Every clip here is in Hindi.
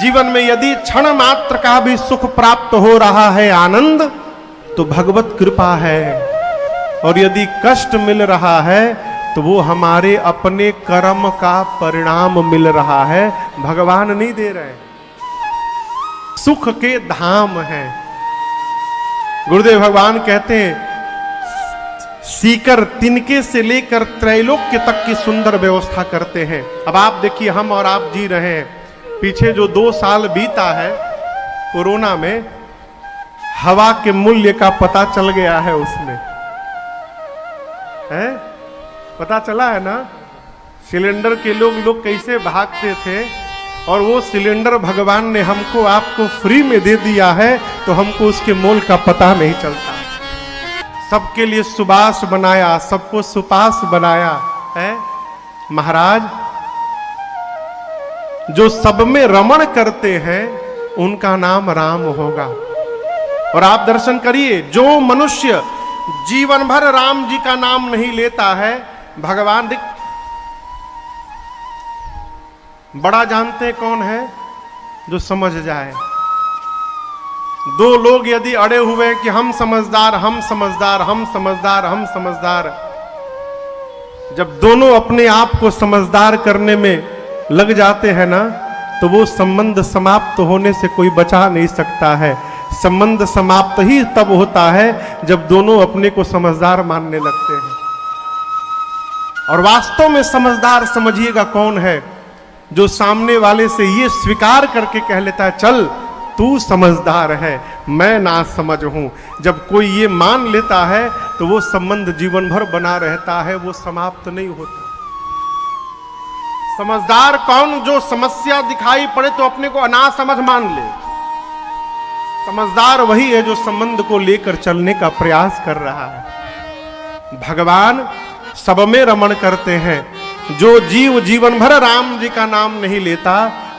जीवन में यदि क्षण मात्र का भी सुख प्राप्त हो रहा है, आनंद, तो भगवत कृपा है। और यदि कष्ट मिल रहा है तो वो हमारे अपने कर्म का परिणाम मिल रहा है, भगवान नहीं दे रहे। सुख के धाम हैं। गुरुदेव भगवान कहते हैं, सीकर तिनके से लेकर त्रैलोक्य तक की सुंदर व्यवस्था करते हैं। अब आप देखिए, हम और आप जी रहे हैं, पीछे जो 2 साल बीता है कोरोना में, हवा के मूल्य का पता चल गया है। उसमें है, पता चला है ना, सिलेंडर के लोग कैसे भागते थे, और वो सिलेंडर भगवान ने हमको आपको फ्री में दे दिया है, तो हमको उसके मोल का पता नहीं चलता। सबके लिए सुबास बनाया, सबको सुपास बनाया है। महाराज, जो सब में रमण करते हैं उनका नाम राम होगा। और आप दर्शन करिए, जो मनुष्य जीवन भर राम जी का नाम नहीं लेता है, भगवान बड़ा जानते कौन है? जो समझ जाए। 2 लोग यदि अड़े हुए कि हम समझदार, हम समझदार, हम समझदार, हम समझदार, जब दोनों अपने आप को समझदार करने में लग जाते हैं ना, तो वो संबंध समाप्त होने से कोई बचा नहीं सकता है। संबंध समाप्त ही तब होता है जब दोनों अपने को समझदार मानने लगते हैं। और वास्तव में समझदार समझिएगा कौन है? जो सामने वाले से ये स्वीकार करके कह लेता है, चल तू समझदार है, मैं ना समझ हूं। जब कोई ये मान लेता है तो वो संबंध जीवन भर बना रहता है, वो समाप्त नहीं होता। समझदार कौन? जो समस्या दिखाई पड़े तो अपने को अनासमझ मान ले। समझदार वही है जो संबंध को लेकर चलने का प्रयास कर रहा है। भगवान सब में रमण करते हैं। जो जीव जीवन भर राम जी का नाम नहीं लेता,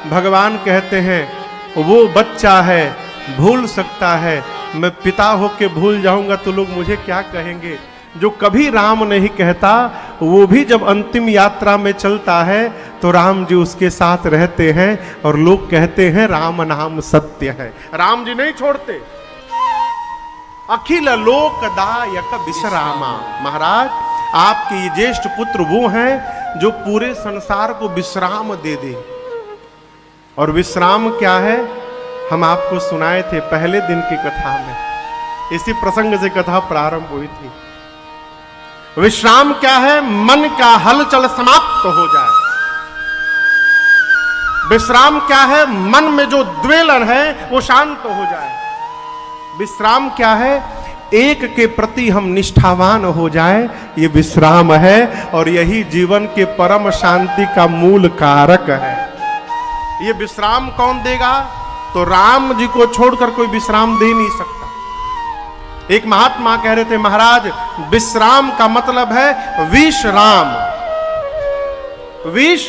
भगवान कहते हैं वो बच्चा है, भूल सकता है। मैं पिता होके भूल जाऊंगा तो लोग मुझे क्या कहेंगे? जो कभी राम नहीं कहता, वो भी जब अंतिम यात्रा में चलता है तो राम जी उसके साथ रहते हैं, और लोग कहते हैं राम नाम सत्य है। राम जी नहीं छोड़ते। अखिल लोकदायक विश्रामा। महाराज, आपके ये ज्येष्ठ पुत्र वो हैं जो पूरे संसार को विश्राम दे दे। और विश्राम क्या है, हम आपको सुनाए थे पहले दिन की कथा में। इसी प्रसंग से कथा प्रारंभ हुई थी। विश्राम क्या है? मन का हलचल समाप्त हो जाए। विश्राम क्या है? मन में जो द्वेलन है वो शांत हो जाए। विश्राम क्या है? एक के प्रति हम निष्ठावान हो जाए, ये विश्राम है। और यही जीवन के परम शांति का मूल कारक है। ये विश्राम कौन देगा? तो राम जी को छोड़कर कोई विश्राम दे नहीं सकता। एक महात्मा कह रहे थे, महाराज विश्राम का मतलब है विश्राम। विष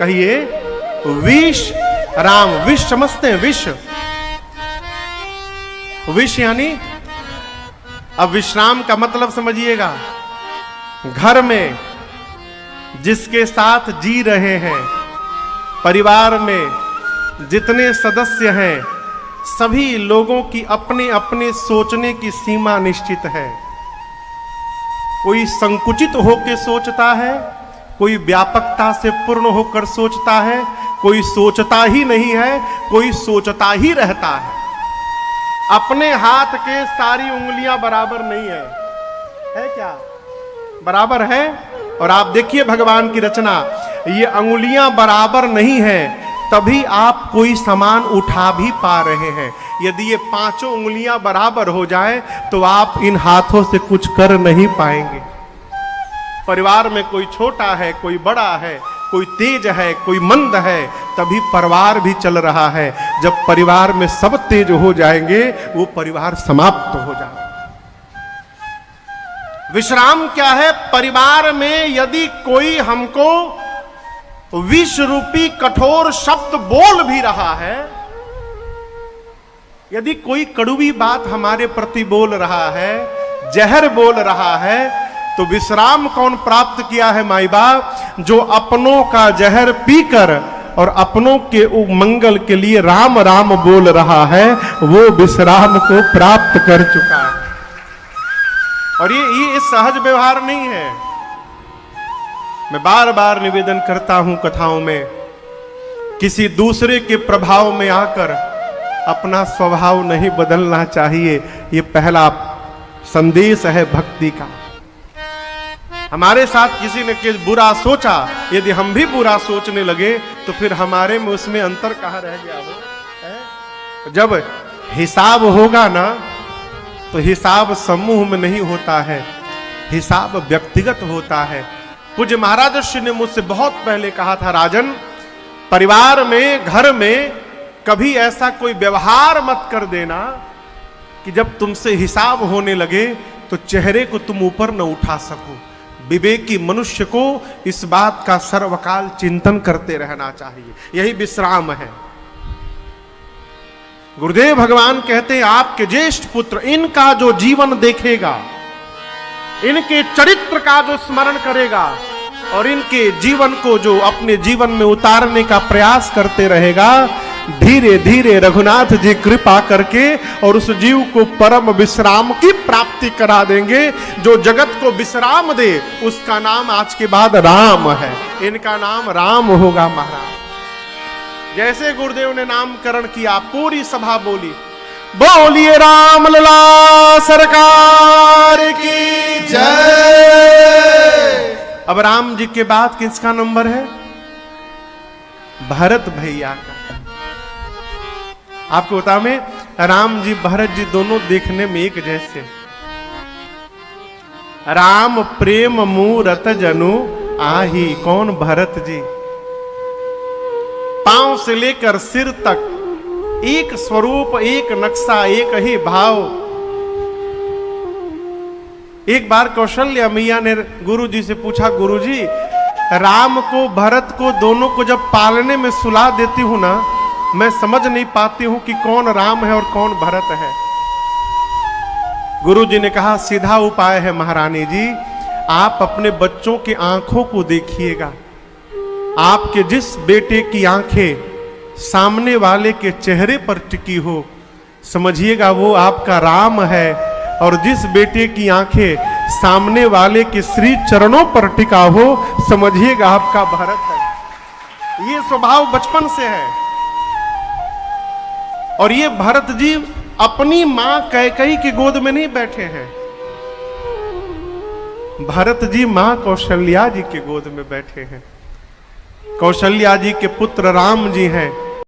कहिए, विष राम। विष समझते हैं? विष, विष यानी, अब विश्राम का मतलब समझिएगा। घर में जिसके साथ जी रहे हैं, परिवार में जितने सदस्य हैं, सभी लोगों की अपने अपने सोचने की सीमा निश्चित है। कोई संकुचित होकर सोचता है, कोई व्यापकता से पूर्ण होकर सोचता है, कोई सोचता ही नहीं है, कोई सोचता ही रहता है। अपने हाथ के सारी उंगलियां बराबर नहीं है क्या? बराबर है। और आप देखिए भगवान की रचना, ये अंगुलियां बराबर नहीं है, तभी आप कोई सामान उठा भी पा रहे हैं। यदि ये 5 उंगलियां बराबर हो जाए तो आप इन हाथों से कुछ कर नहीं पाएंगे। परिवार में कोई छोटा है, कोई बड़ा है, कोई तेज है, कोई मंद है, तभी परिवार भी चल रहा है। जब परिवार में सब तेज हो जाएंगे, वो परिवार समाप्त हो जाएगा। विश्राम क्या है? परिवार में यदि कोई हमको विष रूपी कठोर शब्द बोल भी रहा है, यदि कोई कड़वी बात हमारे प्रति बोल रहा है, जहर बोल रहा है, तो विश्राम कौन प्राप्त किया है माई बाप? जो अपनों का जहर पीकर और अपनों के मंगल के लिए राम राम बोल रहा है, वो विश्राम को प्राप्त कर चुका है। और ये सहज व्यवहार नहीं है। मैं बार बार निवेदन करता हूं कथाओं में, किसी दूसरे के प्रभाव में आकर अपना स्वभाव नहीं बदलना चाहिए। ये पहला संदेश है भक्ति का। हमारे साथ किसी ने बुरा सोचा, यदि हम भी बुरा सोचने लगे तो फिर हमारे में उसमें अंतर कहां रह गया हो? जब हिसाब होगा ना, तो हिसाब समूह में नहीं होता है, हिसाब व्यक्तिगत होता है। पूज्य महाराज श्री ने मुझसे बहुत पहले कहा था, राजन, परिवार में, घर में कभी ऐसा कोई व्यवहार मत कर देना कि जब तुमसे हिसाब होने लगे तो चेहरे को तुम ऊपर न उठा सको। विवेकी मनुष्य को इस बात का सर्वकाल चिंतन करते रहना चाहिए। यही विश्राम है। गुरुदेव भगवान कहते हैं, आपके ज्येष्ठ पुत्र इनका जो जीवन देखेगा, इनके चरित्र का जो स्मरण करेगा और इनके जीवन को जो अपने जीवन में उतारने का प्रयास करते रहेगा, धीरे धीरे रघुनाथ जी कृपा करके और उस जीव को परम विश्राम की प्राप्ति करा देंगे। जो जगत को विश्राम दे उसका नाम आज के बाद राम है। इनका नाम राम होगा महाराज। जैसे गुरुदेव ने नामकरण किया, पूरी सभा बोली, बोलिए राम लला सरकार की जय। अब राम जी के बाद किसका नंबर है? भरत भैया का। आपको बता में, राम जी भरत जी दोनों देखने में एक जैसे। राम प्रेम मूरत जनु आही। कौन? भरत जी। पांव से लेकर सिर तक एक स्वरूप, एक नक्शा, एक ही भाव। एक बार कौशल्या मैया ने गुरु जी से पूछा, गुरु जी, राम को भरत को दोनों को जब पालने में सुला देती हूं ना, मैं समझ नहीं पाती हूं कि कौन राम है और कौन भरत है। गुरु जी ने कहा, सीधा उपाय है महारानी जी, आप अपने बच्चों की आंखों को देखिएगा। आपके जिस बेटे की आंखें सामने वाले के चेहरे पर टिकी हो, समझिएगा वो आपका राम है। और जिस बेटे की आंखें सामने वाले के श्री चरणों पर टिका हो, समझिएगा आपका भरत है। ये स्वभाव बचपन से है। और ये भरत जी अपनी मां कैकेयी की गोद में नहीं बैठे हैं, भरत जी मां कौशल्या जी के गोद में बैठे हैं। कौशल्या जी के पुत्र राम जी हैं।